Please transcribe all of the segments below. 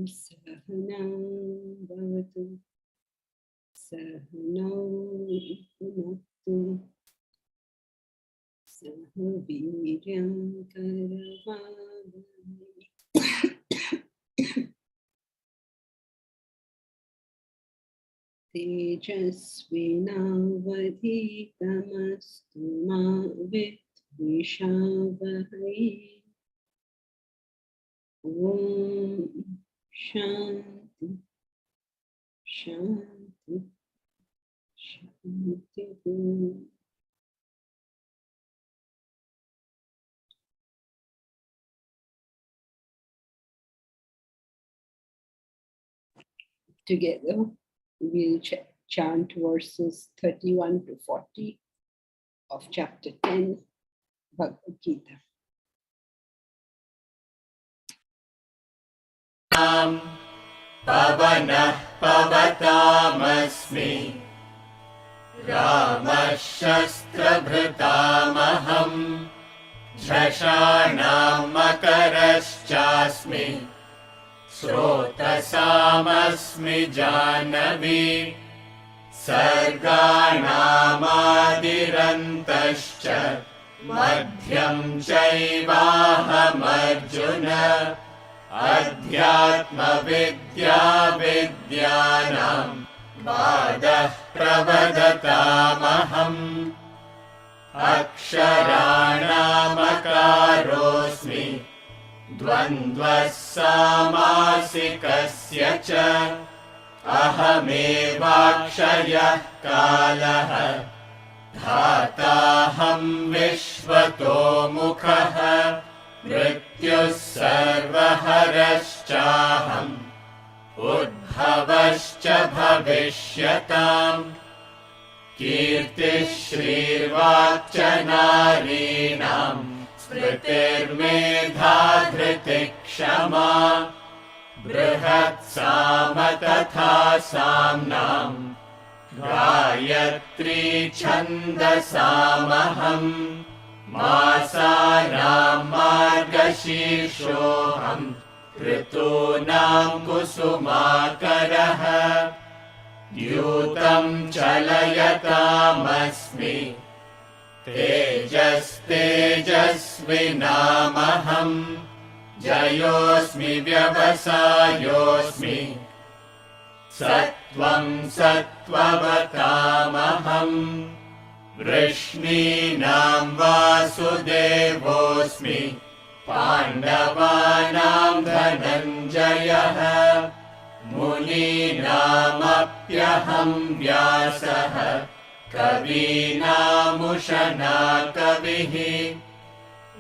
Sahanam bhavatu sahanau bhunaktu saha viryam karavavai tejasvinavadhitamastu ma vidvishavahai. Om Shanti Shanti Shanti. Together we'll chant verses 31 to 40 of chapter 10 Bhagavad Gita. Pavanah pavatamasmi Ramah shastrabhritamaham Jhashanam makaraschasmi Srotasamasmi janavi Sarganamadhirantascha Madhyam chaivahamarjuna Adhyatma vidya vidyanam Vadah pravadatamaham Aksharanam akarosmi Dvandvas samasikasya cha Ahamevakshayah kalaha Dhataham vishvato mukhaha Mrityus sarvaharashchaham Udbhavascha bhavishyatam Kirtish shrirvacha narinam Smritirmedha dhritikshama Brihat sama tatha samnam Gayatri chandasamaham Masanam margashirshoham Ritunam kusumakaraha Dyutam chalayatam-asmi Tejas tejasvinamaham Jayosmi vyavasayosmi Sattvam sattvavatamaham Vrishninam vasudevosmi Pandavanam dhananjayah Muninamapyaham vyasaha Kavinamushana kavihi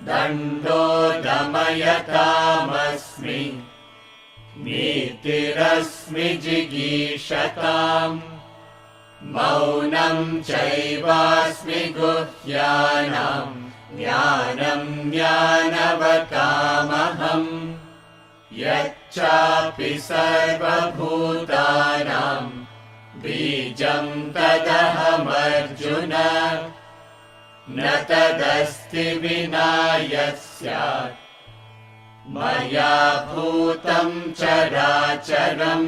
Dando damayatam-asmi Nitirasmi jigishatam Maunam chaivasmi guhyanam Jnanam jnanavatamaham Yacchapi sarvabhutanam Bijam tadaham arjuna Na tadasti vinayasyat Maya bhutam characharam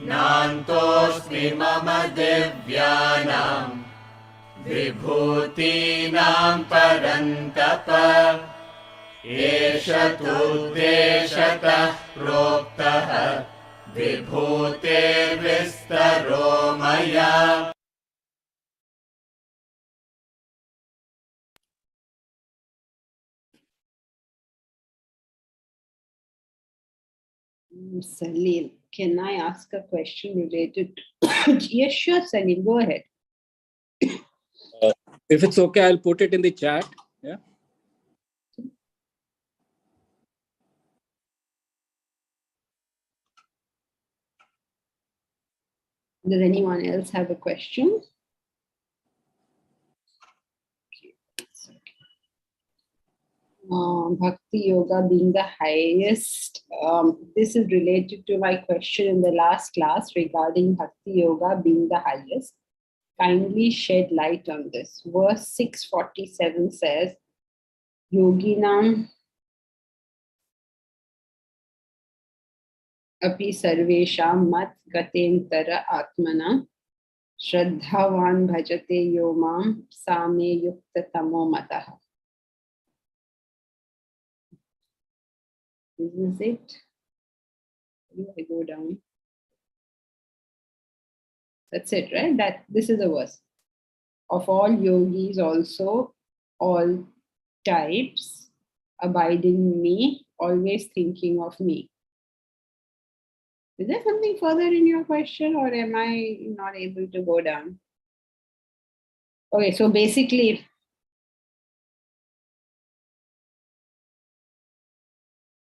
नान्तोऽस्मि मम दिव्यानां विभूतीनां परन्तप एष तुद्देशतः प्रोक्तः विभूतेर्विस्तरो मया. Salil, can I ask a question related to yes, sure, Salil, go ahead. If it's okay, I'll put it in the chat. Yeah. Does anyone else have a question? Bhakti Yoga being the highest. This is related to my question in the last class regarding Bhakti Yoga being the highest. Kindly shed light on this. Verse 647 says, Yoginam api sarvesham mat gatentara atmana Shraddhavan bhajate yomam same yukta tamo mataha. This is it. Where do I go down? That's it, right? This is the verse. Of all yogis also, all types, abide in me, always thinking of me. Is there something further in your question, or am I not able to go down? Okay, so basically,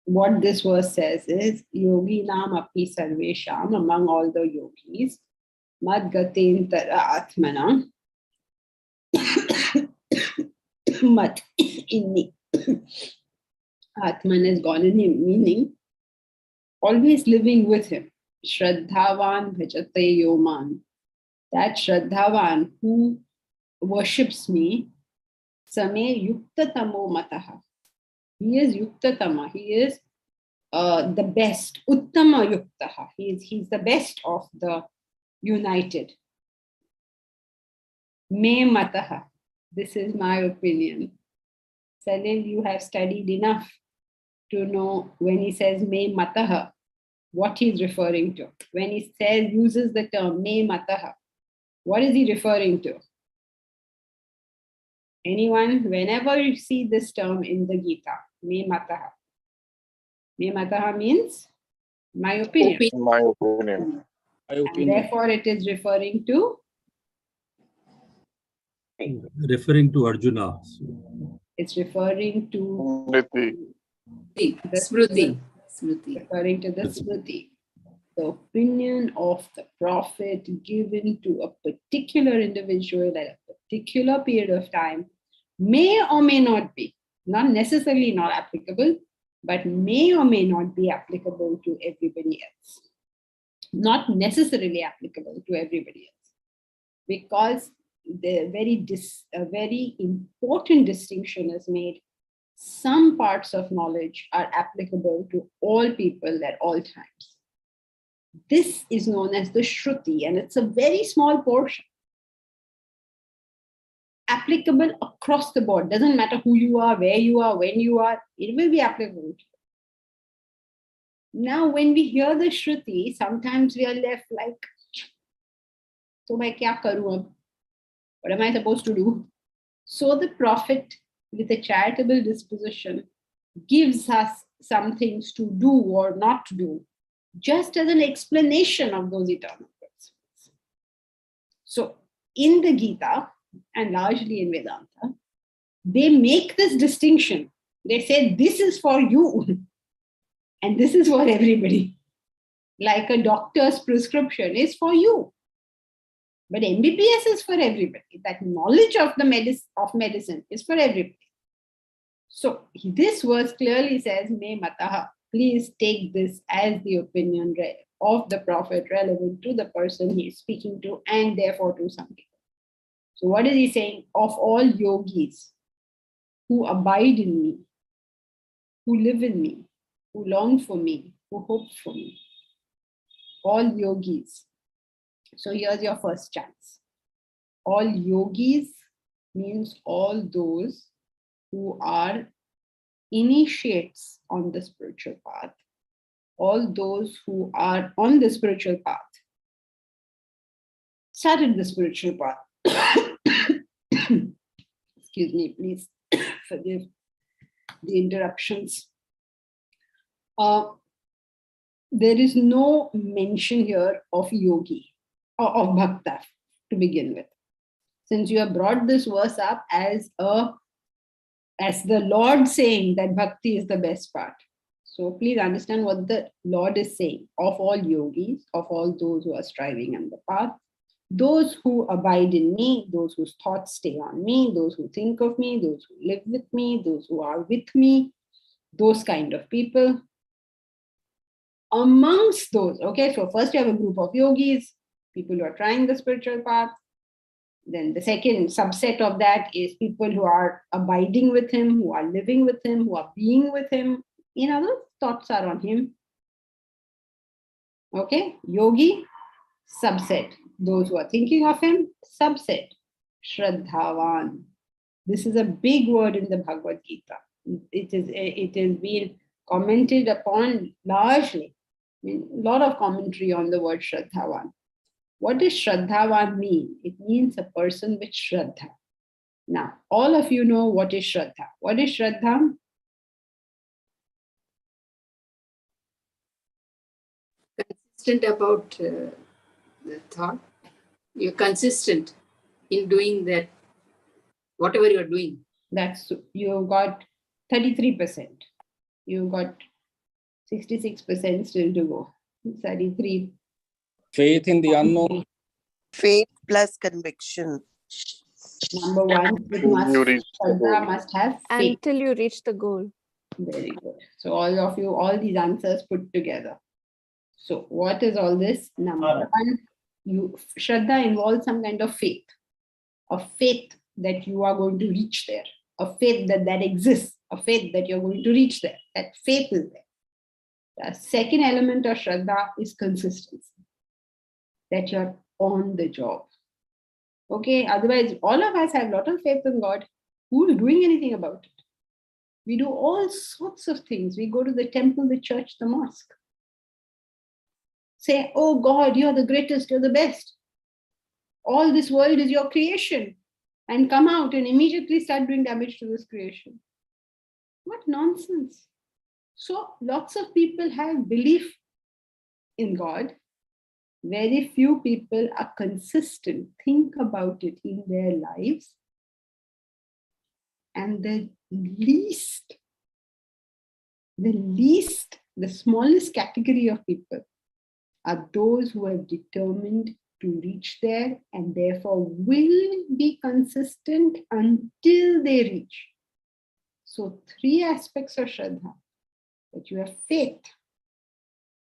what this verse says is, Yogi Nam api sarvesham, among all the yogis, mad gatentara atmana, mat in me. Atman is gone in him, meaning always living with him. Shraddhavan bhajate yoman. That Shraddhavan who worships me, same yukta tamo mataha. He is yukta tama. He is the best. Uttama yuktaha. He's the best of the united. Me mataha. This is my opinion. Salil, you have studied enough to know when he says me mataha, what he's referring to. When he uses the term me mataha, what is he referring to? Anyone, whenever you see this term in the Gita, me mataha means my opinion. My opinion. And therefore it is referring to? Referring to Arjuna. It's referring to Smriti. Referring to the Smriti. The opinion of the prophet given to a particular individual at a particular period of time may or may not be, not necessarily not applicable, but may or may not be applicable to everybody else. Not necessarily applicable to everybody else. Because a very important distinction is made. Some parts of knowledge are applicable to all people at all times. This is known as the Shruti, and it's a very small portion. Applicable across the board. Doesn't matter who you are, where you are, when you are, it will be applicable. Now, when we hear the Shruti, sometimes we are left like, so main kya karu ab? What am I supposed to do? So the prophet, with a charitable disposition, gives us some things to do or not to do, just as an explanation of those eternal principles. So in the Gita, and largely in Vedanta, they make this distinction. They say, this is for you, and this is for everybody. Like a doctor's prescription is for you. But MBBS is for everybody. That knowledge of the medicine is for everybody. So this verse clearly says, Me mataha, please take this as the opinion of the prophet relevant to the person he is speaking to, and therefore to some people. So what is he saying? Of all yogis who abide in me, who live in me, who long for me, who hope for me, all yogis. So here's your first chance. All yogis means all those who are initiates on the spiritual path, all those who are on the spiritual path, started the spiritual path. Excuse me, please forgive the interruptions. There is no mention here of yogi or of bhakta to begin with. Since you have brought this verse up as the Lord saying that bhakti is the best part. So please understand what the Lord is saying. Of all yogis, of all those who are striving on the path, those who abide in me, those whose thoughts stay on me, those who think of me, those who live with me, those who are with me, those kind of people. Amongst those, okay, so first you have a group of yogis, people who are trying the spiritual path. Then the second subset of that is people who are abiding with him, who are living with him, who are being with him. In other thoughts are on him. Okay, yogi, subset. Those who are thinking of him, subset. Shraddhavan. This is a big word in the Bhagavad Gita. It has been commented upon largely. I mean, a lot of commentary on the word Shraddhavan. What does Shraddhavan mean? It means a person with Shraddha. Now, all of you know what is Shraddha. What is Shraddha? Consistent about the thought. You're consistent in doing that, whatever you're doing. That's, you got 33%. You got 66% still to go. 33. Faith in the unknown. Faith plus conviction. Number one, Shraddha must have faith. Until you reach the goal. Very good. So all of you, all these answers put together. So what is all this? Number one, Shraddha involves some kind of faith. A faith that you are going to reach there. A faith that exists. A faith that you're going to reach there. That faith is there. The second element of Shraddha is consistency. That you're on the job. Okay, otherwise all of us have a lot of faith in God. Who is doing anything about it? We do all sorts of things. We go to the temple, the church, the mosque. Say, oh God, you're the greatest, you're the best. All this world is your creation. And come out and immediately start doing damage to this creation. What nonsense. So lots of people have belief in God. Very few people are consistent, think about it in their lives. And the smallest category of people are those who have determined to reach there and therefore will be consistent until they reach. So 3 aspects of Shraddha: that you have faith,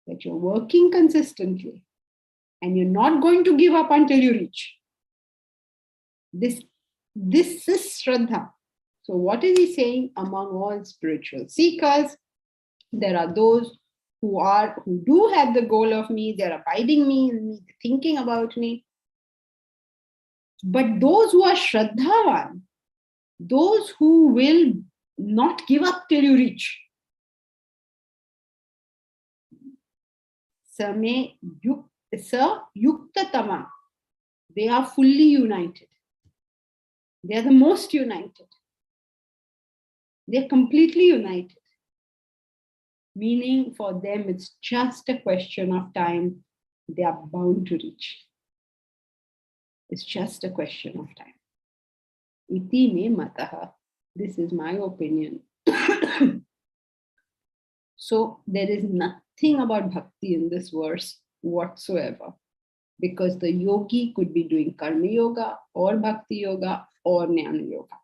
that you're working consistently, and you're not going to give up until you reach. This is Shraddha. So what is he saying? Among all spiritual seekers, there are those who do have the goal of me, they're abiding me, thinking about me. But those who are Shraddhavan, those who will not give up till you reach. Yuktatama, they are fully united. They are the most united. They're completely united. Meaning for them, it's just a question of time. They are bound to reach. It's just a question of time. Iti me mataha. This is my opinion. So there is nothing about bhakti in this verse whatsoever. Because the yogi could be doing karma yoga or bhakti yoga or jnana yoga.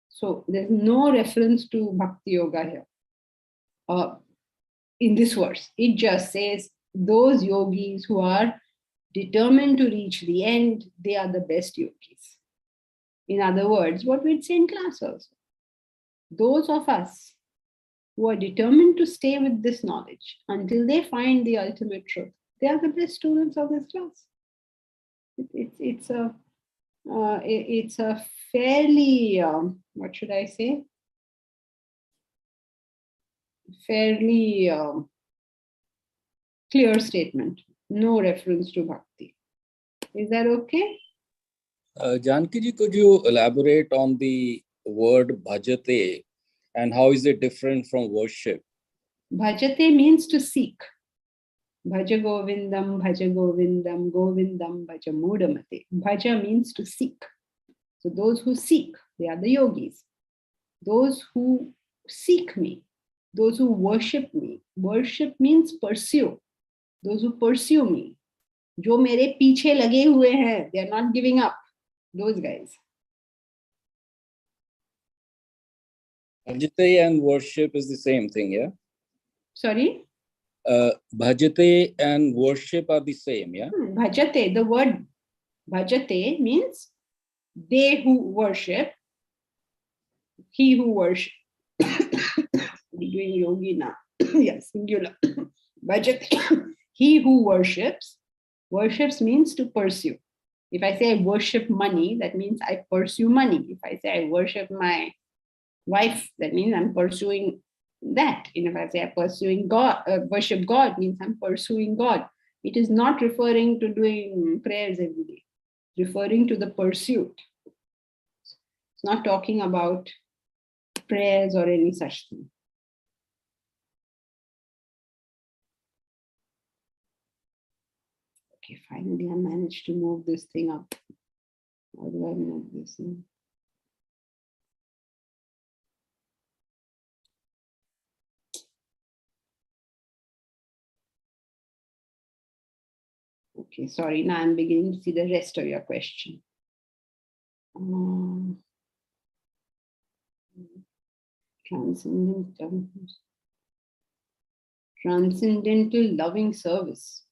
So there's no reference to bhakti yoga here. In this verse, it just says those yogis who are determined to reach the end, they are the best yogis. In other words, what we'd say in class also. Those of us who are determined to stay with this knowledge until they find the ultimate truth, they are the best students of this class. It's a fairly, what should I say? Fairly clear statement. No reference to bhakti. Is that okay? Janki ji, could you elaborate on the word bhajate and how is it different from worship? Bhajate means to seek. Bhaja Govindam, Bhaja Govindam, Govindam, Bhaja Mudamate. Bhaja means to seek. So those who seek, they are the yogis. Those who seek me, those who worship me. Worship means pursue. Those who pursue me. जो मेरे पीछे लगे हुए हैं, they are not giving up. Those guys. Bhajate and worship is the same thing, yeah? Sorry? Bhajate and worship are the same, yeah? Bhajate, the word bhajate means they who worship, he who worship. We're doing yogi now. Yes, singular. Bhajate, he who worships. Worships means to pursue. If I say I worship money, that means I pursue money. If I say I worship my wife, that means I'm pursuing that. And if I say I'm pursuing God, worship God, means I'm pursuing God. It is not referring to doing prayers every day. It's referring to the pursuit. It's not talking about prayers or any such thing. Okay, finally I managed to move this thing up. How do I move this in? Okay, sorry, now I'm beginning to see the rest of your question. Transcendental loving service.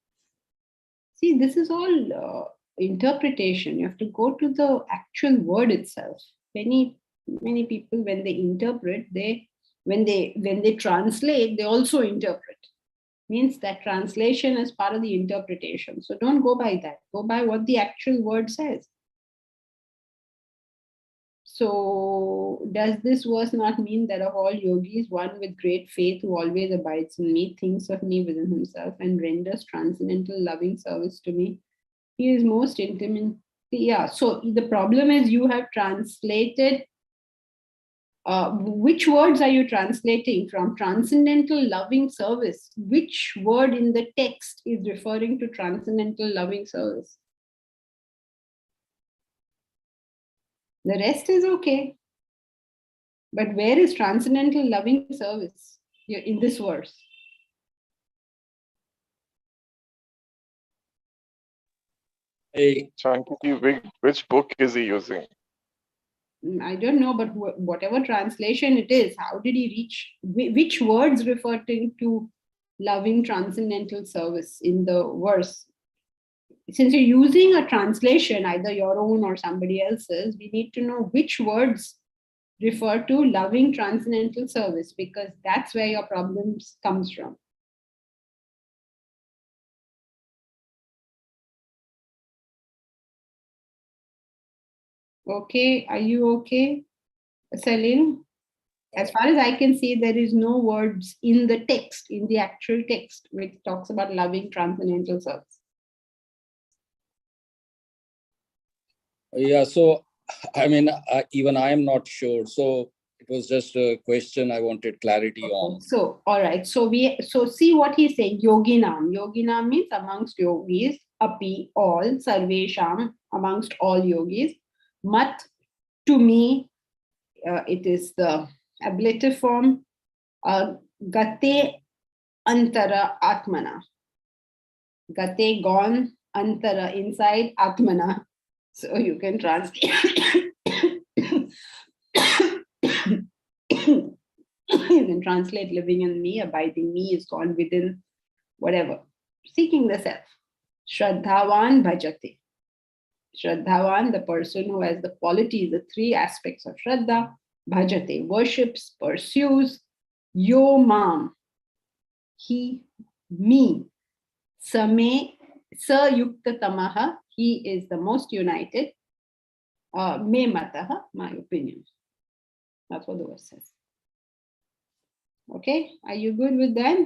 See, this is all interpretation. You have to go to the actual word itself. Many people, when they interpret, when they translate, they also interpret. Means that translation is part of the interpretation. So don't go by that. Go by what the actual word says. So does this verse not mean that of all yogis, one with great faith who always abides in me, thinks of me within himself and renders transcendental loving service to me? He is most intimate. Yeah, so the problem is you have translated, which words are you translating from? Transcendental loving service. Which word in the text is referring to transcendental loving service? The rest is okay. But where is transcendental loving service in this verse? Chanki, which book is he using? I don't know, but whatever translation it is, how did he reach? Which words referring to loving transcendental service in the verse? Since you're using a translation, either your own or somebody else's, we need to know which words refer to loving transcendental service, because that's where your problems comes from. Okay, are you okay, Celine? As far as I can see, there is no words in the text, in the actual text, which talks about loving transcendental service. Yeah, so I mean, even I am not sure. So it was just a question I wanted clarity on. So, all right. So see what he's saying. Yoginam. Yoginam means amongst yogis. Api, all. Sarvesham, amongst all yogis. Mat, to me, it is the ablative form. Gate antara atmana. Gate, gone. Antara, inside. Atmana. So you can translate. You can translate living in me, abiding me is gone within, whatever. Seeking the self. Shraddhavan bhajate. Shraddhavan, the person who has the qualities, the three aspects of Shraddha, bhajate, worships, pursues, Yo mam, he, me, Same, Sa Yukta Tamaha, he is the most united. Me Mataha, my opinion. That's what the verse says. Okay, are you good with that?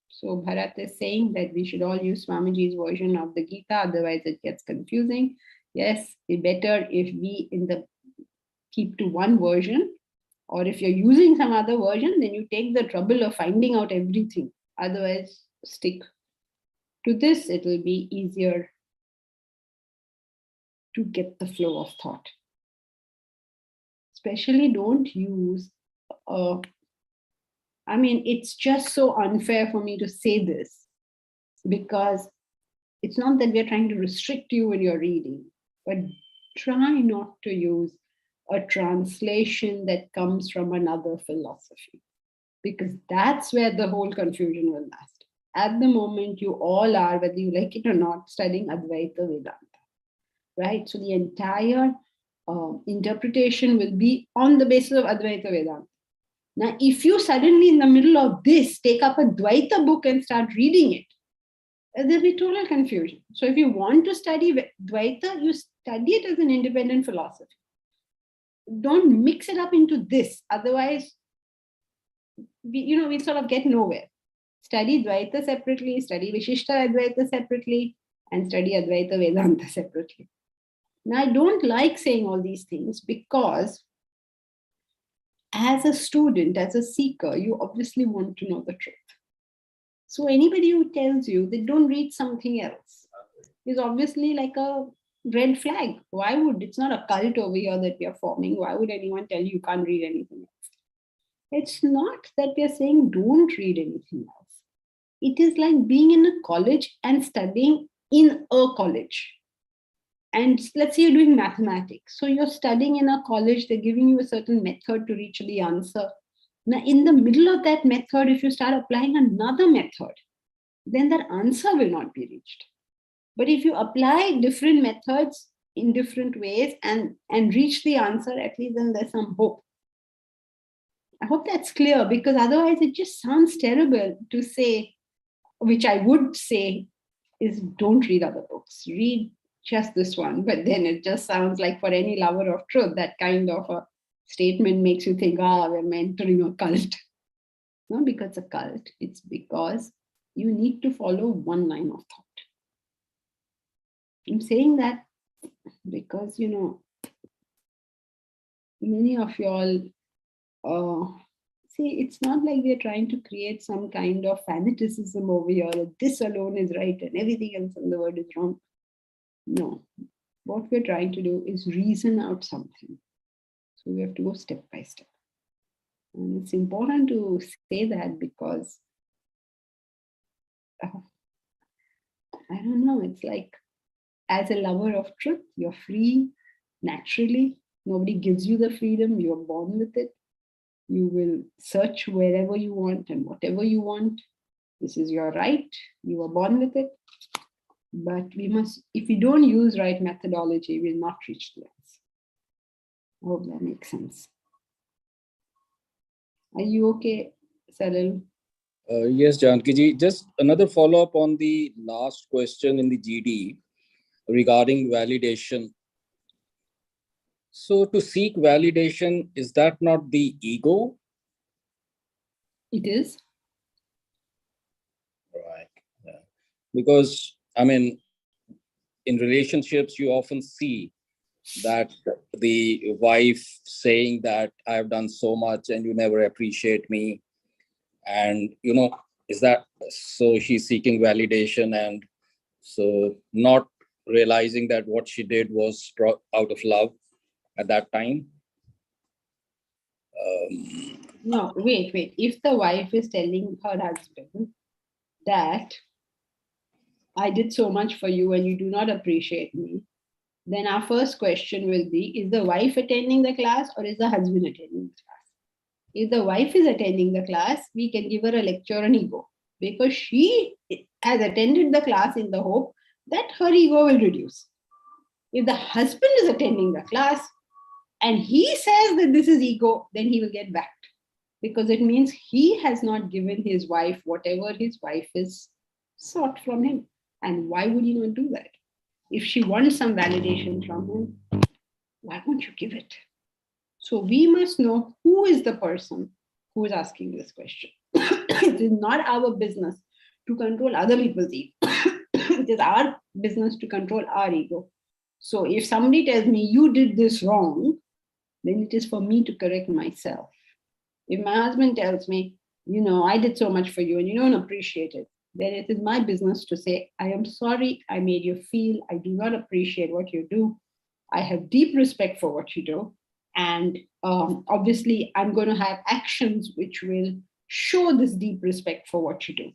So Bharat is saying that we should all use Swamiji's version of the Gita, otherwise it gets confusing. Yes, it's better if we keep to one version, or if you're using some other version, then you take the trouble of finding out everything. Otherwise, stick to this, it will be easier to get the flow of thought. Especially don't use, it's just so unfair for me to say this, because it's not that we're trying to restrict you in your reading, but try not to use a translation that comes from another philosophy, because that's where the whole confusion will last. At the moment, you all are, whether you like it or not, studying Advaita Vedanta, right? So the entire interpretation will be on the basis of Advaita Vedanta. Now, if you suddenly in the middle of this take up a Dvaita book and start reading it, there'll be total confusion. So if you want to study Dvaita, you study it as an independent philosophy. Don't mix it up into this. Otherwise, we sort of get nowhere. Study Dvaita separately, study Vishishta Advaita separately, and study Advaita Vedanta separately. Now, I don't like saying all these things because as a student, as a seeker, you obviously want to know the truth. So anybody who tells you they don't read something else is obviously like a red flag. Why would, it's not a cult over here that we are forming. Why would anyone tell you can't read anything else? It's not that we are saying don't read anything else. It is like being in a college and studying in a college. And let's say you're doing mathematics. So you're studying in a college, they're giving you a certain method to reach the answer. Now, in the middle of that method, if you start applying another method, then that answer will not be reached. But if you apply different methods in different ways and reach the answer, at least then there's some hope. I hope that's clear, because otherwise it just sounds terrible to say, which I would say is don't read other books. Read just this one. But then it just sounds like for any lover of truth, that kind of a statement makes you think, we're entering a cult. Not because it's a cult, it's because you need to follow one line of thought. I'm saying that because, many of y'all, see, it's not like we're trying to create some kind of fanaticism over here, that this alone is right and everything else in the world is wrong. No, what we're trying to do is reason out something. So we have to go step by step. And it's important to say that because, I don't know, it's like, as a lover of truth, you're free naturally. Nobody gives you the freedom, you're born with it. You will search wherever you want and whatever you want. This is your right, you were born with it. But we must, if we don't use right methodology, we'll not reach the answer. I hope that makes sense. Are you okay, Salil? Yes, Janki ji. Just another follow-up on the last question in the GD regarding validation. So to seek validation, is that not the ego? It is. Right. Yeah. Because, in relationships, you often see that the wife saying that I've done so much and you never appreciate me. And, is that, so she's seeking validation and so not realizing that what she did was out of love at that time? No, wait. If the wife is telling her husband that I did so much for you and you do not appreciate me, then our first question will be, is the wife attending the class or is the husband attending the class? If the wife is attending the class, we can give her a lecture on ego, because she has attended the class in the hope that her ego will reduce. If the husband is attending the class and he says that this is ego, then he will get backed. because it means he has not given his wife whatever his wife is sought from him. And why would he not do that? If she wants some validation from him, why won't you give it? So we must know who is the person who is asking this question. It is not our business to control other people's ego. It is our business to control our ego. So if somebody tells me you did this wrong, then it is for me to correct myself. If my husband tells me, I did so much for you and you don't appreciate it, then it is my business to say, I am sorry, I made you feel, I do not appreciate what you do. I have deep respect for what you do. And obviously, I'm going to have actions which will show this deep respect for what you do.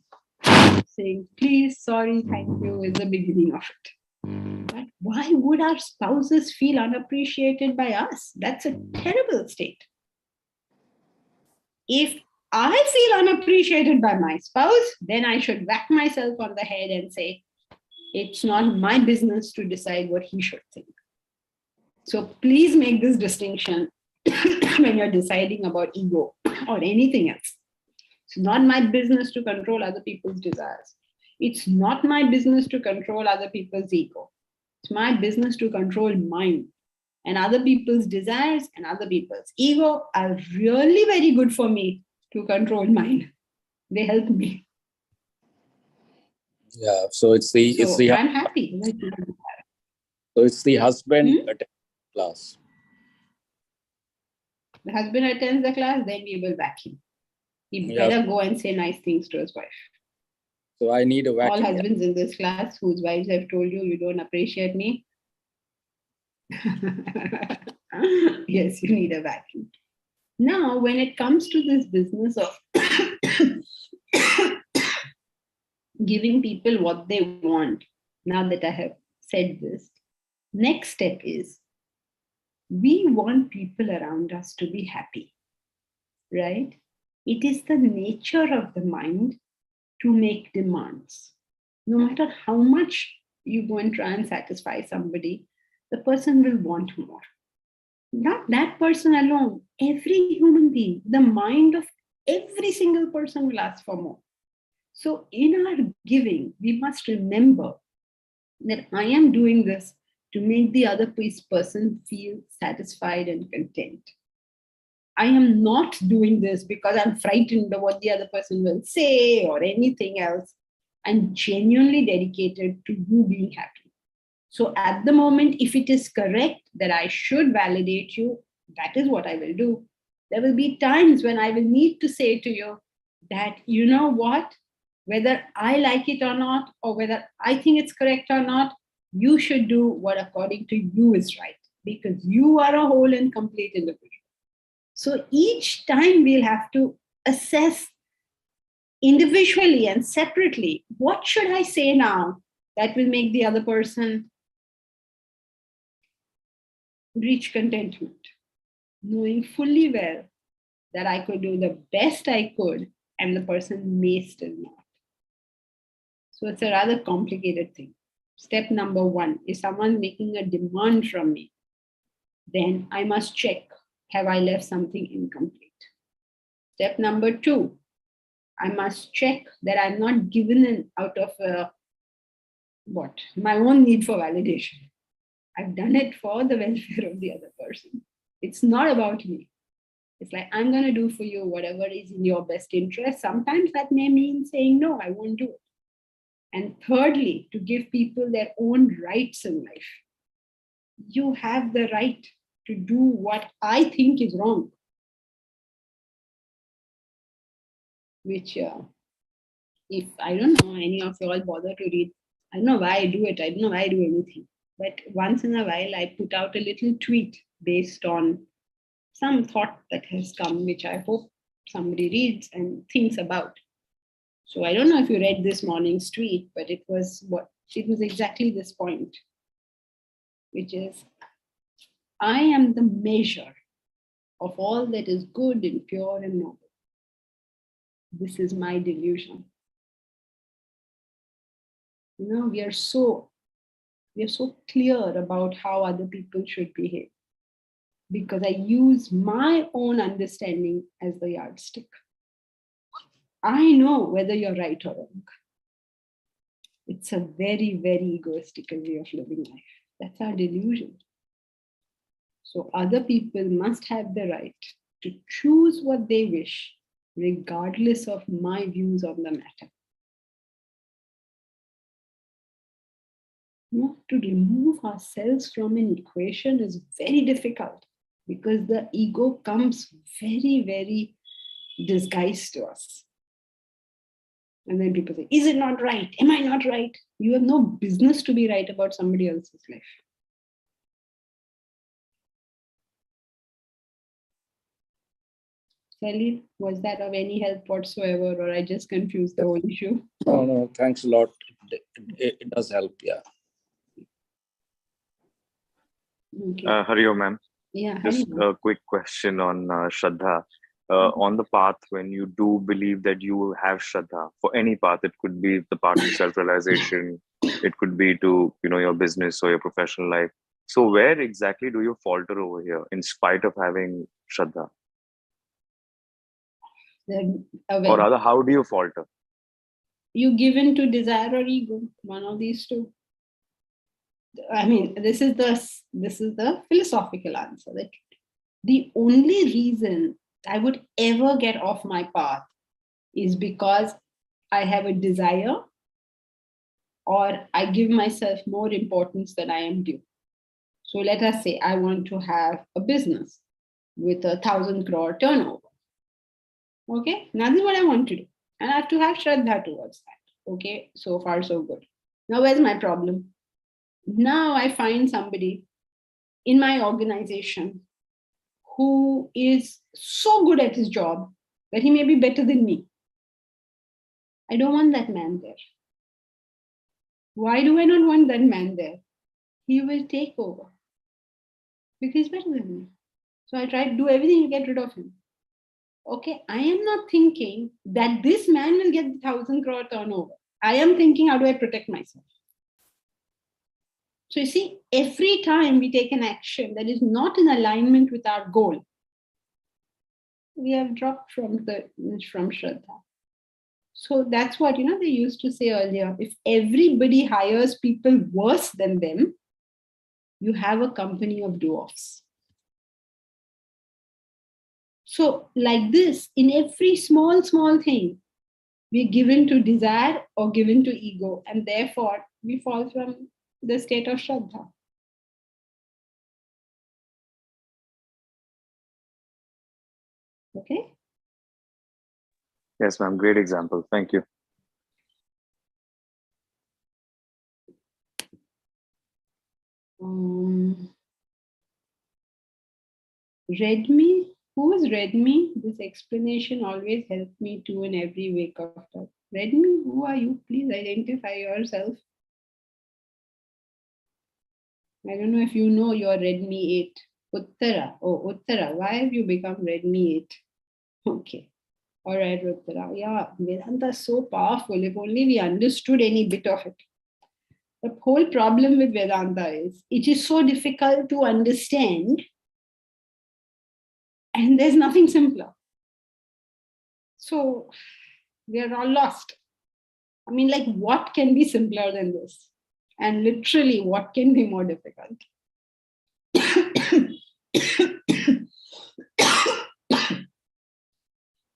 Saying, please, sorry, thank you is the beginning of it. But why would our spouses feel unappreciated by us? That's a terrible state. If I feel unappreciated by my spouse, then I should whack myself on the head and say, it's not my business to decide what he should think. So please make this distinction when you're deciding about ego or anything else. It's not my business to control other people's desires. It's not my business to control other people's ego. It's my business to control mine. And other people's desires and other people's ego are really very good for me to control mine. They help me. Yeah. So I'm happy. So it's the husband attending class. The husband attends the class, then we will back him. He better go and say nice things to his wife. So I need a vacuum. All husbands in this class whose wives have told you don't appreciate me. Yes, you need a vacuum. Now, when it comes to this business of giving people what they want, now that I have said this, next step is we want people around us to be happy, right? It is the nature of the mind to make demands. No matter how much you go and try and satisfy somebody, the person will want more. Not that person alone, every human being, the mind of every single person will ask for more. So in our giving, we must remember that I am doing this to make the other person feel satisfied and content. I am not doing this because I'm frightened of what the other person will say or anything else. I'm genuinely dedicated to you being happy. So at the moment, if it is correct that I should validate you, that is what I will do. There will be times when I will need to say to you that, you know what, whether I like it or not, or whether I think it's correct or not, you should do what according to you is right, because you are a whole and complete individual. So each time we'll have to assess individually and separately, what should I say now that will make the other person reach contentment, knowing fully well that I could do the best I could and the person may still not. So it's a rather complicated thing. Step number one, if someone's making a demand from me, then I must check, have I left something incomplete? Step number two, I must check that I'm not given in out of my own need for validation. I've done it for the welfare of the other person. It's not about me. It's like, I'm going to do for you whatever is in your best interest. Sometimes that may mean saying, no, I won't do it. And thirdly, to give people their own rights in life. You have the right to do what I think is wrong. Which, if I don't know, any of you all bother to read, I don't know why I do it. I don't know why I do anything. But once in a while, I put out a little tweet based on some thought that has come, which I hope somebody reads and thinks about. So I don't know if you read this morning's tweet, but it was exactly this point, which is, I am the measure of all that is good and pure and noble. This is my delusion. We are so clear about how other people should behave. because I use my own understanding as the yardstick. I know whether you're right or wrong. It's a very, very egoistical way of living life. That's our delusion. So other people must have the right to choose what they wish, regardless of my views on the matter. Not to remove ourselves from an equation is very difficult because the ego comes very, very disguised to us. And then people say, is it not right? Am I not right? You have no business to be right about somebody else's life. Salil, was that of any help whatsoever, or I just confused the whole issue? No, thanks a lot. It does help, yeah. Okay. Hari Om, ma'am. Yeah, Just Hari. a quick question on Shraddha. On the path, when you do believe that you have Shraddha, for any path, it could be the path to self-realization, it could be to your business or your professional life. So where exactly do you falter over here in spite of having Shraddha? Or rather, how do you falter? You give in to desire or ego, one of these two. I mean, this is the philosophical answer. That the only reason I would ever get off my path is because I have a desire or I give myself more importance than I am due. So let us say I want to have a business with 1,000 crore turnover. Okay, now this is what I want to do. And I have to have Shraddha towards that. Okay, so far so good. Now where's my problem? Now I find somebody in my organization who is so good at his job that he may be better than me. I don't want that man there. Why do I not want that man there? He will take over because he's better than me. So I try to do everything to get rid of him. Okay, I am not thinking that this man will get the 1,000 crore turnover. I am thinking, how do I protect myself? So you see, every time we take an action that is not in alignment with our goal, we have dropped from Shraddha. So that's what, they used to say earlier. If everybody hires people worse than them, you have a company of dwarfs. So like this, in every small thing, we're given to desire or given to ego, and therefore we fall from the state of Shraddha. Okay? Yes, ma'am. Great example. Thank you. Redmi? Who is Redmi? This explanation always helped me too in every wake of thought. Redmi, who are you? Please identify yourself. I don't know if you know your Redmi 8. Uttara. Oh, Uttara. Why have you become Redmi 8? Okay. All right, Uttara. Yeah, Vedanta is so powerful. If only we understood any bit of it. The whole problem with Vedanta is it is so difficult to understand, and there's nothing simpler. So we are all lost. I mean, like, what can be simpler than this? And literally, what can be more difficult?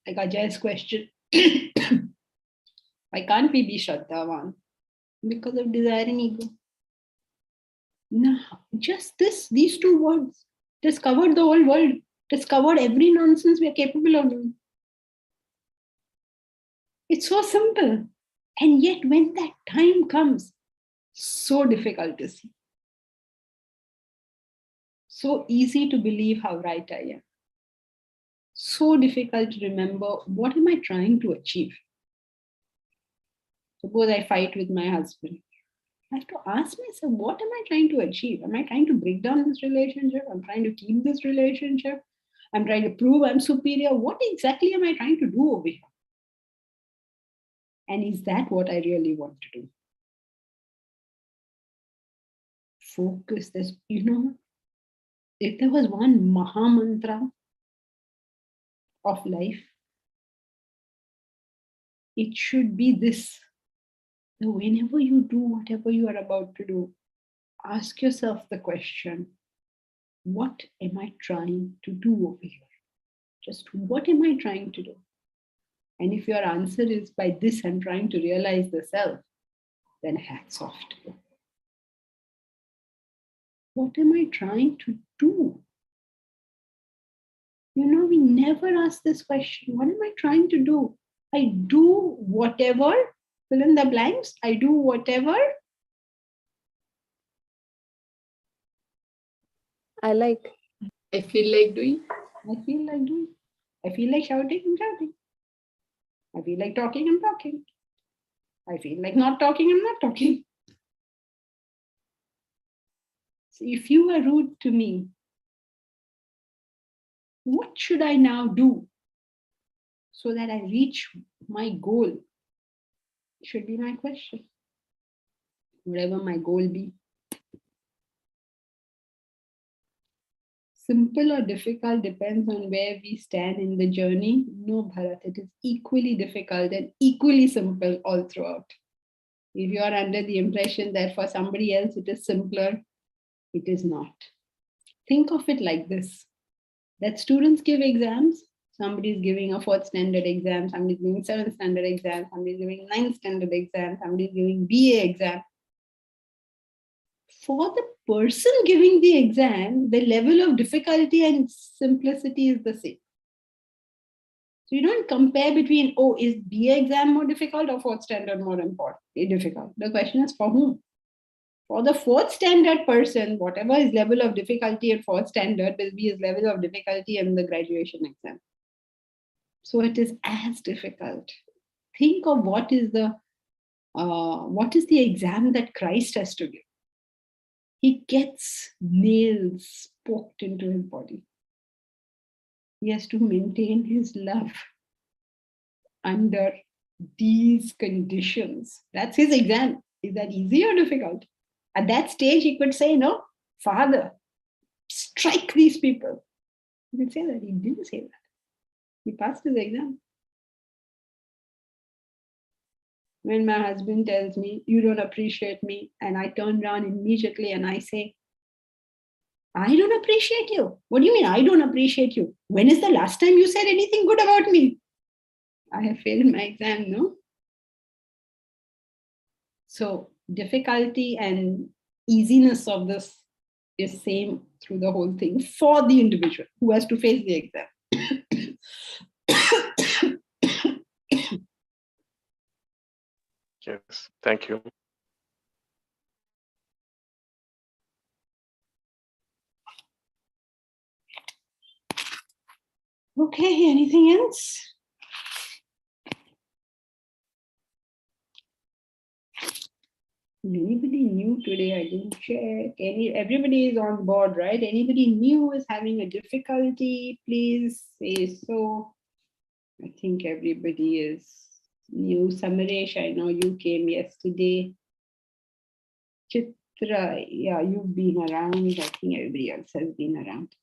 Like Ajay's question, why can't we be Shraddhavan? Because of desire and ego. No, just these two words discovered the whole world, discovered every nonsense we are capable of doing. It's so simple. And yet when that time comes, so difficult to see. So easy to believe how right I am. So difficult to remember, what am I trying to achieve? Suppose I fight with my husband. I have to ask myself, what am I trying to achieve? Am I trying to break down this relationship? I'm trying to keep this relationship. I'm trying to prove I'm superior. What exactly am I trying to do over here? And is that what I really want to do? Focus. if there was one Maha mantra of life, it should be this. So whenever you do whatever you are about to do, ask yourself the question, what am I trying to do over here? Just what am I trying to do? And if your answer is by this, I'm trying to realize the self, then hats off to you. What am I trying to do? You know, we never ask this question. What am I trying to do? I do whatever, fill in the blanks. I do whatever I like. I feel like doing. I feel like doing. I feel like shouting, I'm shouting. I feel like talking, I'm talking. I feel like not talking, I'm not talking. So if you are rude to me, what should I now do so that I reach my goal? Should be my question. Whatever my goal be. Simple or difficult depends on where we stand in the journey. No, Bharat, it is equally difficult and equally simple all throughout. If you are under the impression that for somebody else it is simpler, it is not. Think of it like this, that students give exams. Somebody is giving a 4th standard exam, somebody is giving 7th standard exam, somebody is giving 9th standard exam, somebody is giving BA exam. For the person giving the exam, the level of difficulty and simplicity is the same. So you don't compare between, oh, is BA exam more difficult or 4th standard more difficult? The question is for whom? For the 4th standard person, whatever his level of difficulty at 4th standard will be his level of difficulty in the graduation exam. So it is as difficult. Think of what is the exam that Christ has to give. He gets nails poked into his body. He has to maintain his love under these conditions. That's his exam. Is that easy or difficult? At that stage, he could say, no, Father, strike these people. He could say that. He didn't say that. He passed his exam. When my husband tells me, you don't appreciate me, and I turn around immediately and I say, I don't appreciate you. What do you mean I don't appreciate you? When is the last time you said anything good about me? I have failed my exam, no? So difficulty and easiness of this is same through the whole thing for the individual who has to face the exam. Yes, thank you. Okay, anything else? Anybody new today? I didn't check. Everybody is on board, right? Anybody new is having a difficulty, please say so. I think everybody is new. Samaresh, I know you came yesterday. Chitra, yeah, you've been around. I think everybody else has been around.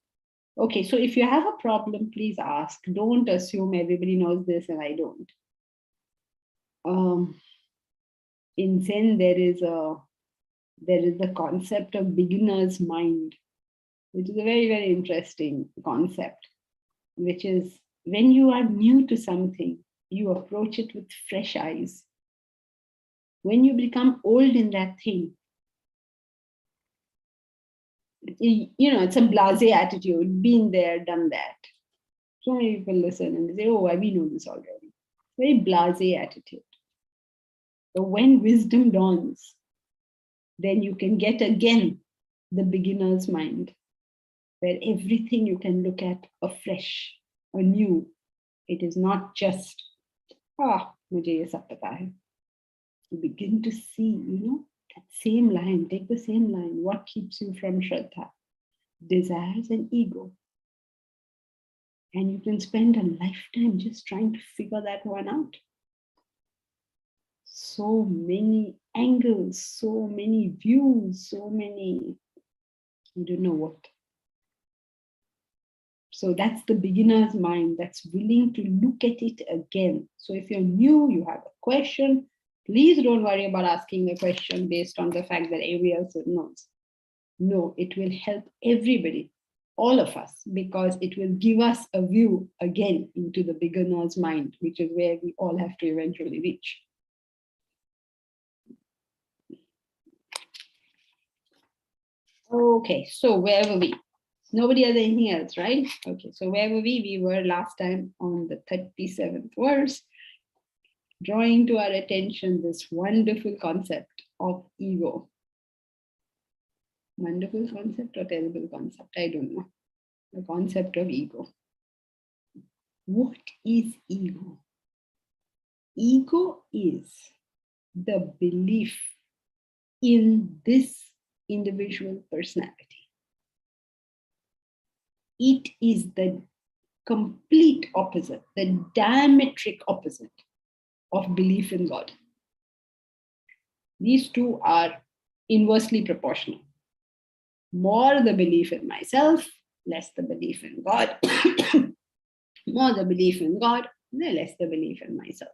Okay, so if you have a problem, please ask. Don't assume everybody knows this and I don't. In Zen, there is the concept of beginner's mind, which is a very, very interesting concept, which is when you are new to something, you approach it with fresh eyes. When you become old in that thing, it's a blasé attitude, been there, done that. So many people listen and they say, oh, we know this already. Very blasé attitude. But when wisdom dawns, then you can get again the beginner's mind, where everything you can look at afresh, anew. It is not just, mujhe ye sab pata hai. You begin to see, that same line, take the same line. What keeps you from Shraddha? Desires and ego. And you can spend a lifetime just trying to figure that one out. So many angles, so many views, so many, I don't know what. So that's the beginner's mind that's willing to look at it again. So if you're new, you have a question, please don't worry about asking the question based on the fact that everybody else knows. No, it will help everybody, all of us, because it will give us a view again into the beginner's mind, which is where we all have to eventually reach. Okay, so where were we? Nobody has anything else, right? Okay, so where were we? We were last time on the 37th verse, drawing to our attention this wonderful concept of ego. Wonderful concept or terrible concept? I don't know. The concept of ego. What is ego? Ego is the belief in this individual personality. It is the complete opposite, the diametric opposite of belief in God. These two are inversely proportional. More the belief in myself, less the belief in God. More the belief in God, less the belief in myself.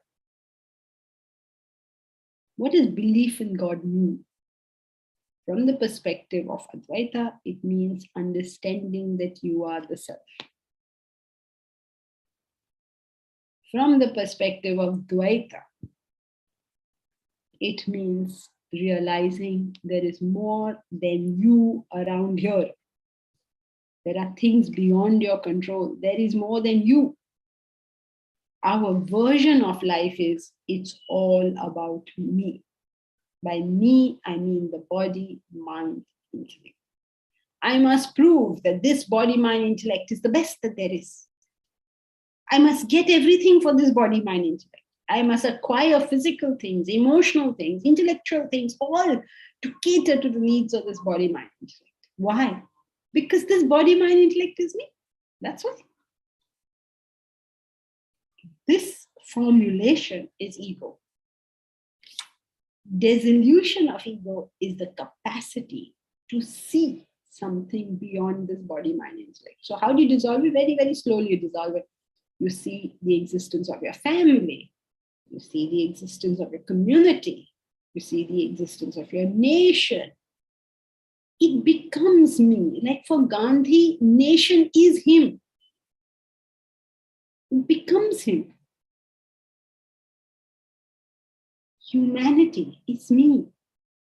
What does belief in God mean? From the perspective of Advaita, it means understanding that you are the self. From the perspective of Dvaita, it means realizing there is more than you around here. There are things beyond your control. There is more than you. Our version of life is, it's all about me. By me, I mean the body, mind, intellect. I must prove that this body, mind, intellect is the best that there is. I must get everything for this body, mind, intellect. I must acquire physical things, emotional things, intellectual things, all to cater to the needs of this body, mind, intellect. Why? Because this body, mind, intellect is me. That's why. This formulation is ego. Dissolution of ego is the capacity to see something beyond this body, mind, intellect. So how do you dissolve it? Very, very slowly you dissolve it. You see the existence of your family. You see the existence of your community. You see the existence of your nation. It becomes me. Like for Gandhi, nation is him. It becomes him. Humanity is me.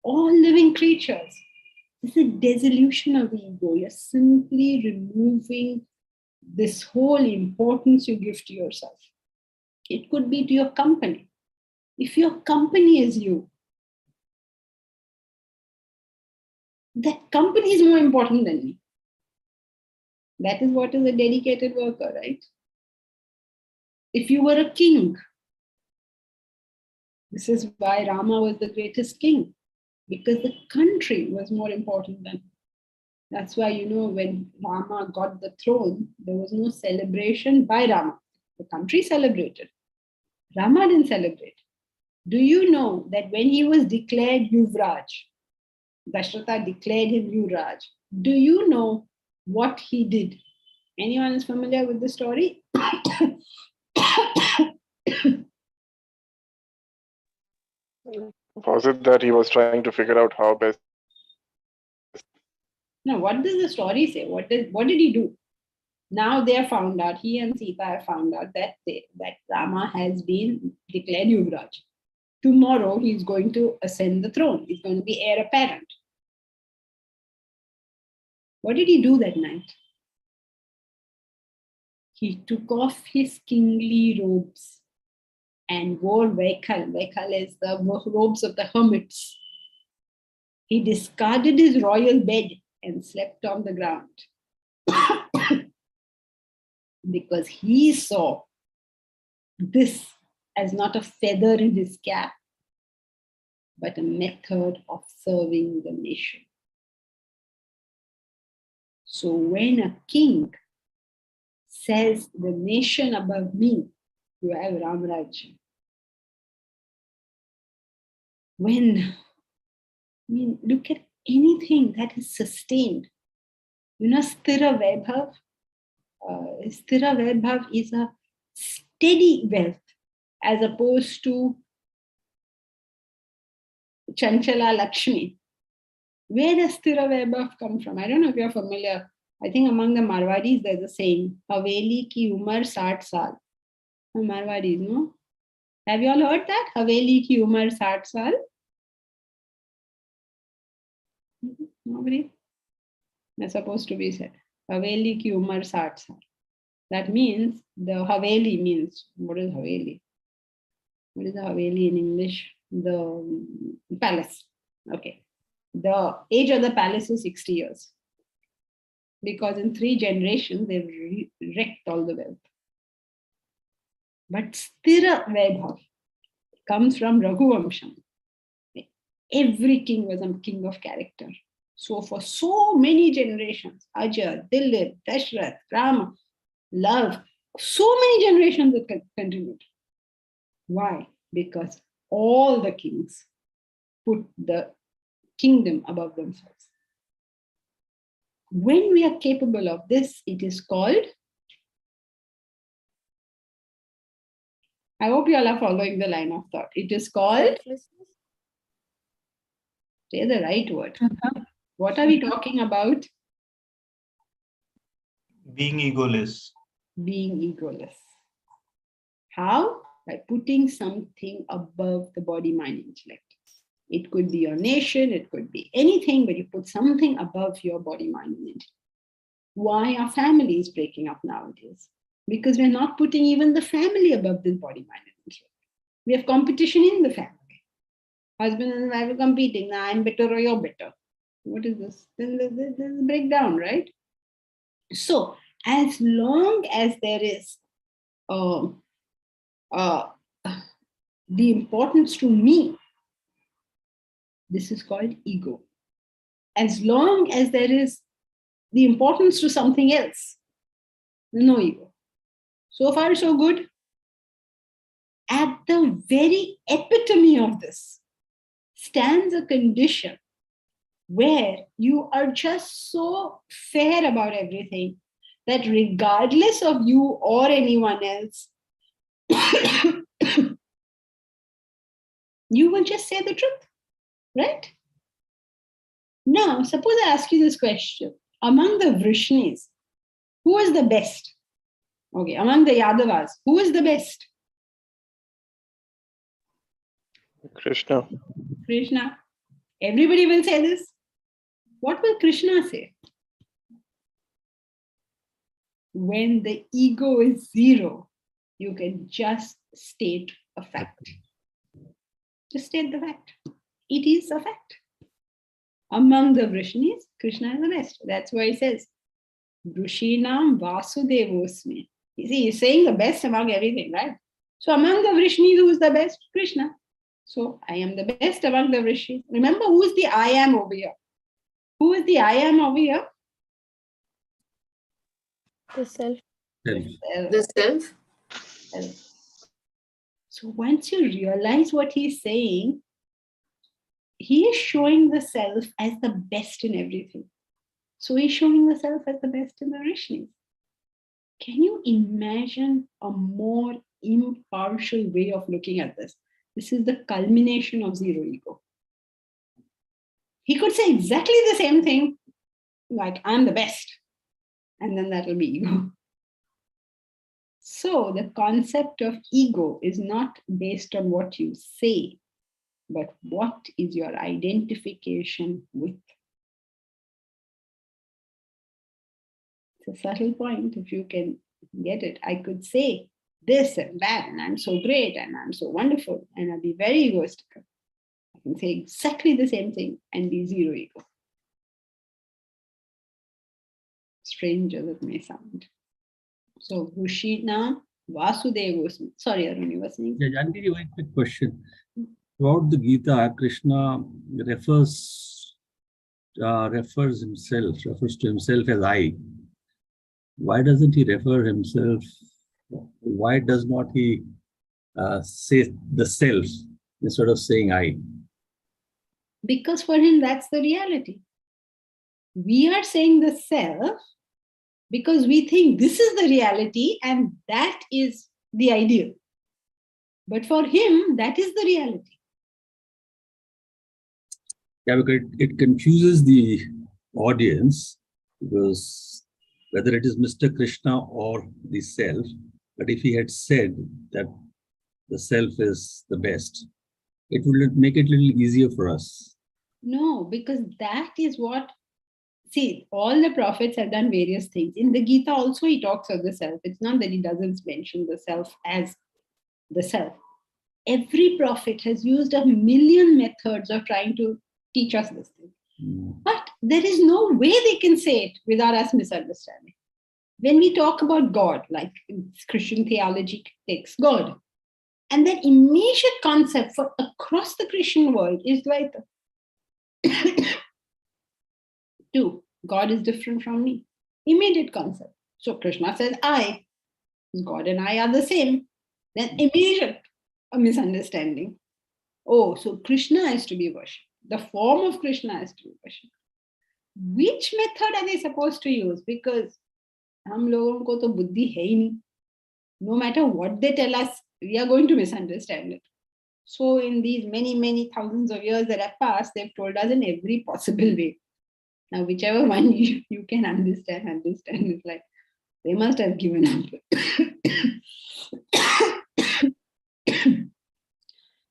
All living creatures. This is a dissolution of the ego. You're simply removing this whole importance you give to yourself. It could be to your company. If your company is you, that company is more important than me. That is what is a dedicated worker, right? If you were a king, this is why Rama was the greatest king, because the country was more important than him. That's why, when Rama got the throne, there was no celebration by Rama. The country celebrated. Rama didn't celebrate. Do you know that when he was declared Yuvraj, Dashratha declared him Yuvraj, do you know what he did? Anyone is familiar with the story? Was it that he was trying to figure out how best? No, what does the story say? What did he do? Now they are found out, he and Sita have found out that Rama has been declared Yuvraj. Tomorrow he's going to ascend the throne. He's going to be heir apparent. What did he do that night? He took off his kingly robes and wore Vaikal. Vaikal is the robes of the hermits. He discarded his royal bed and slept on the ground. Because he saw this as not a feather in his cap, but a method of serving the nation. So when a king says the nation above me, you have Ramraj. Look at anything that is sustained. Sthira Vaibhav, Sthira Vaibhav is a steady wealth as opposed to Chanchala Lakshmi. Where does Sthira Vaibhav come from? I don't know if you're familiar. I think among the Marwadis there's a saying, Haveli ki umar 60 saal. Marwadis, no? Have you all heard that? Haveli ki umar 60 saal? Nobody? That's supposed to be said. Haveli ki umar 60 saal. That means the Haveli means, what is Haveli? What is the Haveli in English? The palace. Okay. The age of the palace is 60 years. Because in 3 generations, they've wrecked all the wealth. But Sthira Vaibhav comes from Raghuvamsham. Every king was a king of character. So for so many generations, Aja, Dilip, Dashrath, Rama, love, so many generations that continued. Why? Because all the kings put the kingdom above themselves. When we are capable of this, it is called, I hope you all are following the line of thought. It is called, say the right word. What are we talking about? Being egoless. Being egoless. How? By putting something above the body, mind, intellect. It could be your nation, it could be anything, but you put something above your body, mind, and intellect. Why are families breaking up nowadays? Because we're not putting even the family above this body, mind, and intellect. We have competition in the family. Husband and wife are competing. Now I'm better or you're better. What is this? Then there's a breakdown, right? So as long as there is the importance to me, this is called ego. As long as there is the importance to something else, no ego. So far, so good. At the very epitome of this stands a condition where you are just so fair about everything that regardless of you or anyone else, you will just say the truth, right? Now, suppose I ask you this question. Among the Vrishnis, who is the best? Okay, among the Yadavas, who is the best? Krishna. Krishna. Everybody will say this. What will Krishna say? When the ego is zero, you can just state a fact. Just state the fact. It is a fact. Among the Vrishnis, Krishna is the best. That's why he says, Vrishinam Vasudevosmi. You see, he's saying the best among everything, right? So among the Vrishnis, who is the best? Krishna. So I am the best among the Vrishnis. Remember, who is the I am over here? Who is the I am over here? The self. Self. The self. So once you realize what he's saying, he is showing the self as the best in everything. So he's showing the self as the best in the Rishis. Can you imagine a more impartial way of looking at this? This is the culmination of zero ego. He could say exactly the same thing, like, I'm the best. And then that will be ego. So the concept of ego is not based on what you say, but what is your identification with. It's a subtle point. If you can get it, I could say this and that, and I'm so great, and I'm so wonderful, and I'll be very egoistical. I can say exactly the same thing and be zero ego. Strange as it may sound. So, Vrishinam Vasudevosmi. Sorry, Arun, you were saying? Yeah, Janki, one quick question. Throughout the Gita, Krishna refers to himself as I. Why doesn't he refer himself? Why does not he say the self instead of saying I? Because for him, that's the reality. We are saying the self because we think this is the reality and that is the ideal. But for him, that is the reality. Yeah, because it confuses the audience, because whether it is Mr. Krishna or the self, but if he had said that the self is the best, it would make it a little easier for us. No, because that is what, see, all the prophets have done various things. In the Gita also he talks of the self. It's not that he doesn't mention the self as the self. Every prophet has used 1,000,000 methods of trying to teach us this thing. But there is no way they can say it without us misunderstanding. When we talk about God, like Christian theology takes God, and that immediate concept for across the Christian world is Dvaita. Two, God is different from me. Immediate concept. So Krishna says, I. God and I are the same. Then immediate a misunderstanding. Oh, so Krishna is to be worshipped. The form of Krishna is to be worshipped. Which method are they supposed to use? Because हम लोगों को तो बुद्धि है ही नहीं. No matter what they tell us, we are going to misunderstand it. So in these many, many thousands of years that have passed, they've told us in every possible way. Now, whichever one you can understand it, like they must have given up.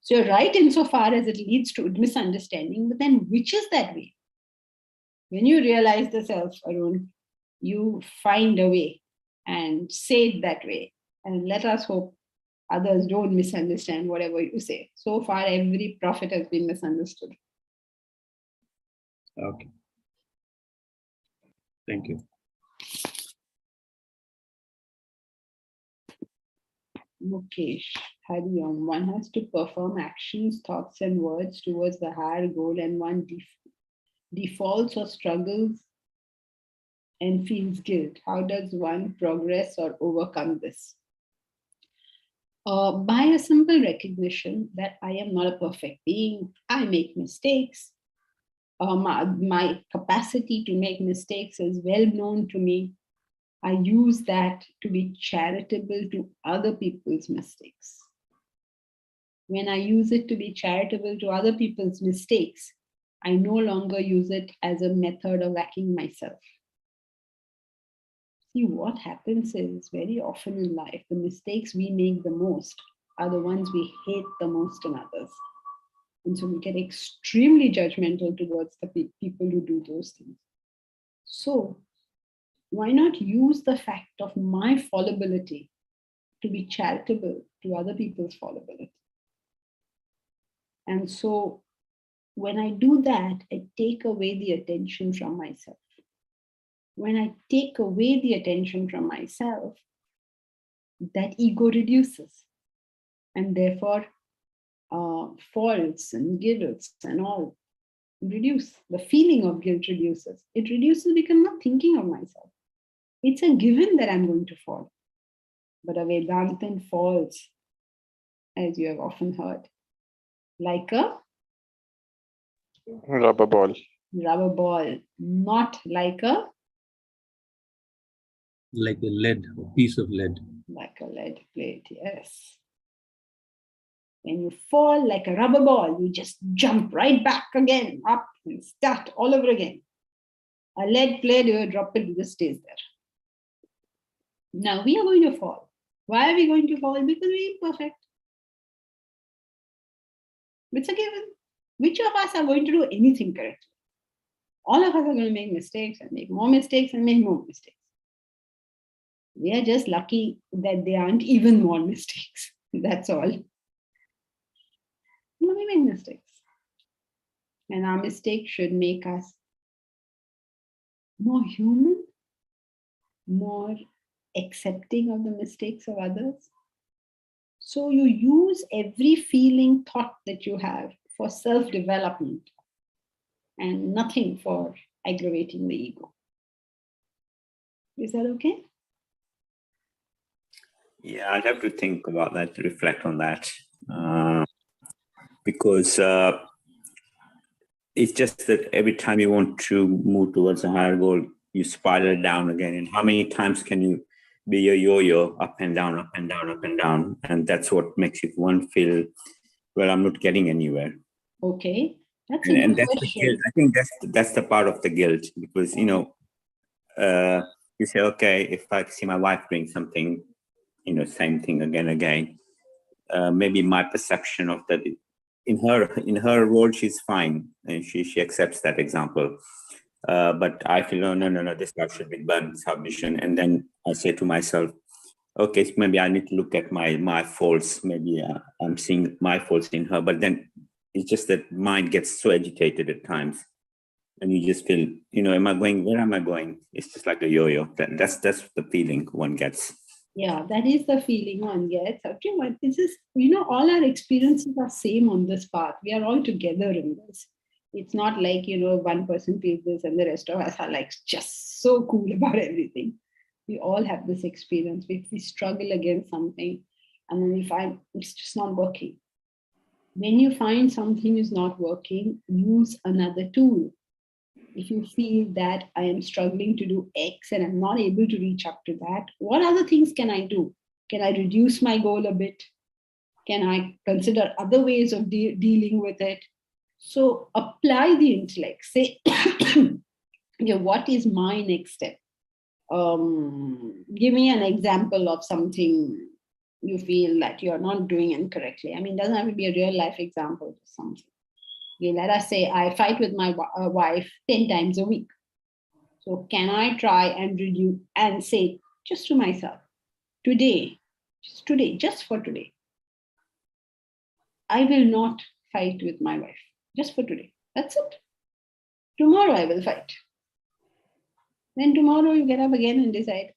So you're right insofar as it leads to misunderstanding, but then which is that way? When you realize the self, Arun, you find a way and say it that way. And let us hope others don't misunderstand whatever you say. So far, every prophet has been misunderstood. Okay. Thank you. Mukesh, Hari Om. One has to perform actions, thoughts, and words towards the higher goal, and one defaults or struggles and feels guilt. How does one progress or overcome this? By a simple recognition that I am not a perfect being, I make mistakes. My capacity to make mistakes is well known to me. I use that to be charitable to other people's mistakes. When I use it to be charitable to other people's mistakes, I no longer use it as a method of whacking myself. See, what happens is very often in life, the mistakes we make the most are the ones we hate the most in others. And so we get extremely judgmental towards the people who do those things. So why not use the fact of my fallibility to be charitable to other people's fallibility? And so when I do that, I take away the attention from myself. When I take away the attention from myself, that ego reduces. And therefore, faults and guilt and all reduce. The feeling of guilt reduces. It reduces because I'm not thinking of myself. It's a given that I'm going to fall. But a Vedantin falls, as you have often heard, like a Rubber ball. rubber ball, not like a lead, a piece of lead. Like a lead plate, yes. When you fall like a rubber ball, you just jump right back again, up and start all over again. A lead plate, you drop it, it just stays there. Now we are going to fall. Why are we going to fall? Because we're imperfect. It's a given. Which of us are going to do anything correctly? All of us are going to make mistakes and make more mistakes and make more mistakes. We are just lucky that there aren't even more mistakes. That's all. We make mistakes. And our mistakes should make us more human, more accepting of the mistakes of others. So you use every feeling, thought that you have for self-development and nothing for aggravating the ego. Is that okay? Yeah, I'd have to think about that, reflect on that. Because it's just that every time you want to move towards a higher goal, you spiral down again. And how many times can you be a yo-yo, up and down, up and down, up and down? And that's what makes it one feel, well, I'm not getting anywhere. Okay, that's And a good that's the guilt. question. I think that's the part of the guilt, because you say, okay, if I see my wife doing something, same thing again, maybe my perception of that in her role, she's fine, and she accepts that example. But I feel, oh, no, this love should be done, submission. And then I say to myself, okay, so maybe I need to look at my faults. Maybe I'm seeing my faults in her, but then it's just that mind gets so agitated at times. And you just feel, am I going, where am I going? It's just like a yo-yo. That's the feeling one gets. Yeah, that is the feeling one gets. Okay, but this is, all our experiences are same on this path. We are all together in this. It's not like, one person feels this and the rest of us are like just so cool about everything. We all have this experience. We struggle against something and then we find it's just not working. When you find something is not working, use another tool. If you feel that I am struggling to do X and I'm not able to reach up to that, what other things can I do? Can I reduce my goal a bit? Can I consider other ways of dealing with it? So apply the intellect. Say, what is my next step? Give me an example of something you feel that you're not doing incorrectly. I mean, it doesn't have to be a real life example or something. Okay, let us say I fight with my wife 10 times a week. So can I try and reduce and say just to myself, today, just for today, I will not fight with my wife, just for today. That's it. Tomorrow I will fight. Then tomorrow you get up again and decide,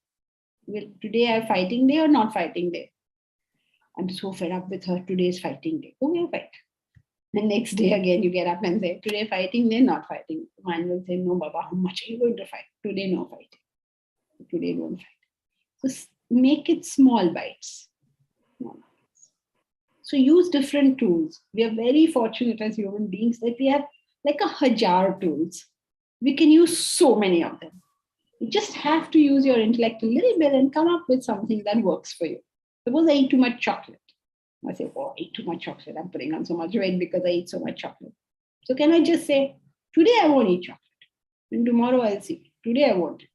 will today I fighting day or not fighting day? I'm so fed up with her, today is fighting day. Okay, fight. The next day again, you get up and say, today fighting day, not fighting. Mine will say, no, Baba, how much are you going to fight? Today, no fighting. Today, don't fight. So make it small bites. So use different tools. We are very fortunate as human beings that we have like 1,000 tools. We can use so many of them. You just have to use your intellect a little bit and come up with something that works for you. Suppose I eat too much chocolate. I say, oh, I ate too much chocolate. I'm putting on so much weight because I eat so much chocolate. So can I just say, today I won't eat chocolate. And tomorrow I'll see. Today I won't eat.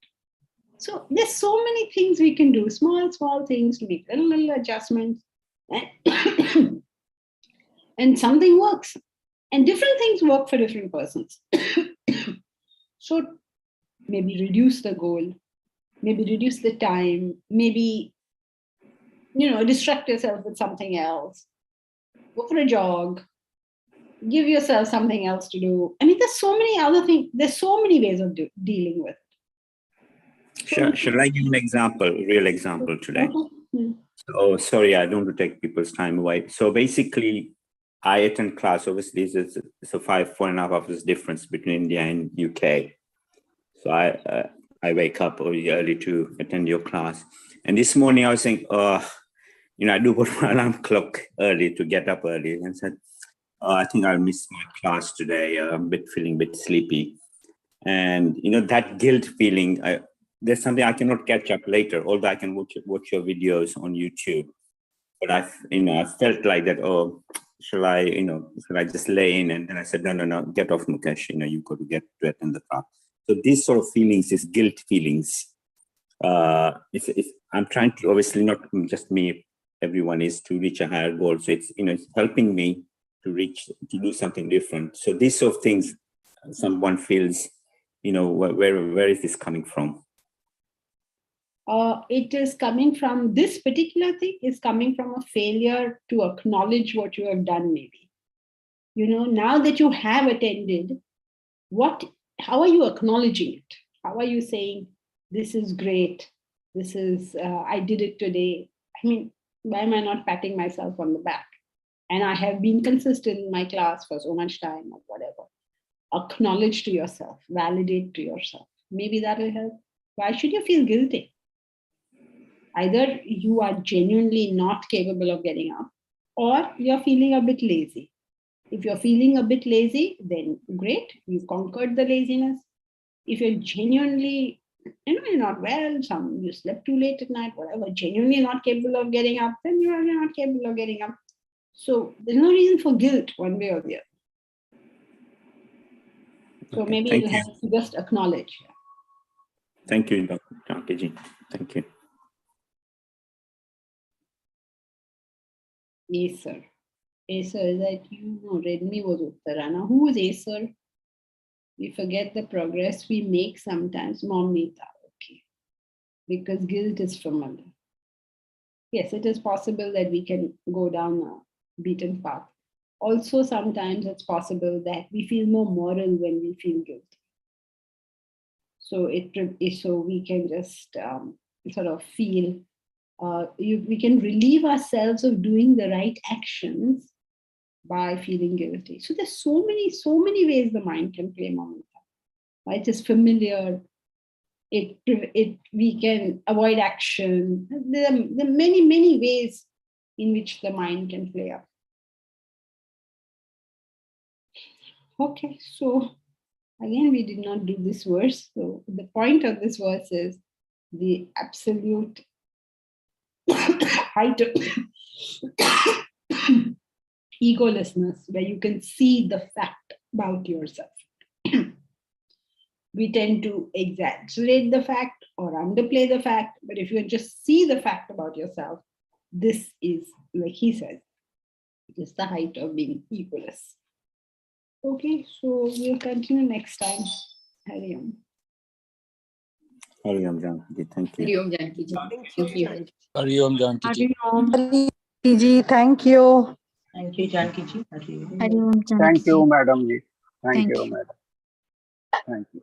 So there's so many things we can do, small things to make little adjustments. And something works. And different things work for different persons. So maybe reduce the goal, maybe reduce the time, maybe distract yourself with something else. Go for a jog. Give yourself something else to do. I mean, there's so many other things. There's so many ways of dealing with it. Shall I give an example, a real example today? Okay. So sorry, I don't want to take people's time away. So basically, I attend class. Obviously, it's a 4.5 hours difference between India and UK. So I wake up early to attend your class. And this morning I was saying, I do put my alarm clock early to get up early, and said, I think I'll miss my class today. I'm feeling a bit sleepy. And, that guilt feeling, there's something I cannot catch up later, although I can watch your videos on YouTube. But I felt like that, shall I just lay in? And then I said, no, get off, Mukesh. You've got to get to attend the class. So these sort of feelings, these guilt feelings, if I'm trying to, obviously not just me, everyone is to reach a higher goal. So it's, it's helping me to do something different. So these sort of things, someone feels, where is this coming from? It is coming from, this particular thing is coming from a failure to acknowledge what you have done, maybe. Now that you have attended, how are you acknowledging it? How are you saying, this is great, this is, I did it today. I mean, why am I not patting myself on the back? And I have been consistent in my class for so much time or whatever. Acknowledge to yourself, validate to yourself. Maybe that will help. Why should you feel guilty? Either you are genuinely not capable of getting up, or you're feeling a bit lazy. If you're feeling a bit lazy, then great, you've conquered the laziness. If you're genuinely you're not well, you slept too late at night, whatever, genuinely not capable of getting up, then you're not capable of getting up. So there's no reason for guilt one way or the other. So maybe Thank it'll you. help to just acknowledge. Thank you, Dr. Janki. Thank you. Acer. Acer, is that you? No, Redmi was Uttarana. Who is Acer? We forget the progress we make sometimes. Momita, okay. Because guilt is familiar. Yes, it is possible that we can go down a beaten path. Also, sometimes it's possible that we feel more moral when we feel guilty. So so we can just sort of feel, we can relieve ourselves of doing the right actions by feeling guilty. So there's so many ways the mind can play Momita. Right? It's familiar. We can avoid action. There are many ways in which the mind can play up. Okay, so again, we did not do this verse. So the point of this verse is the absolute height of egolessness, where you can see the fact about yourself. We tend to exaggerate the fact or underplay the fact, but if you just see the fact about yourself, this is, like he said, it is the height of being egoless. Okay, so we'll continue next time. Hari Om. Hari Om Janki. Thank you. Hari Om Janki ji. Thank you. Hari Om Janki ji. Hari ji, thank you. Thank you, Janki ji. Hari Om. Hari Om Janaki Thank ji. you, Madam ji. Thank Thank you, you. Madam. Thank you.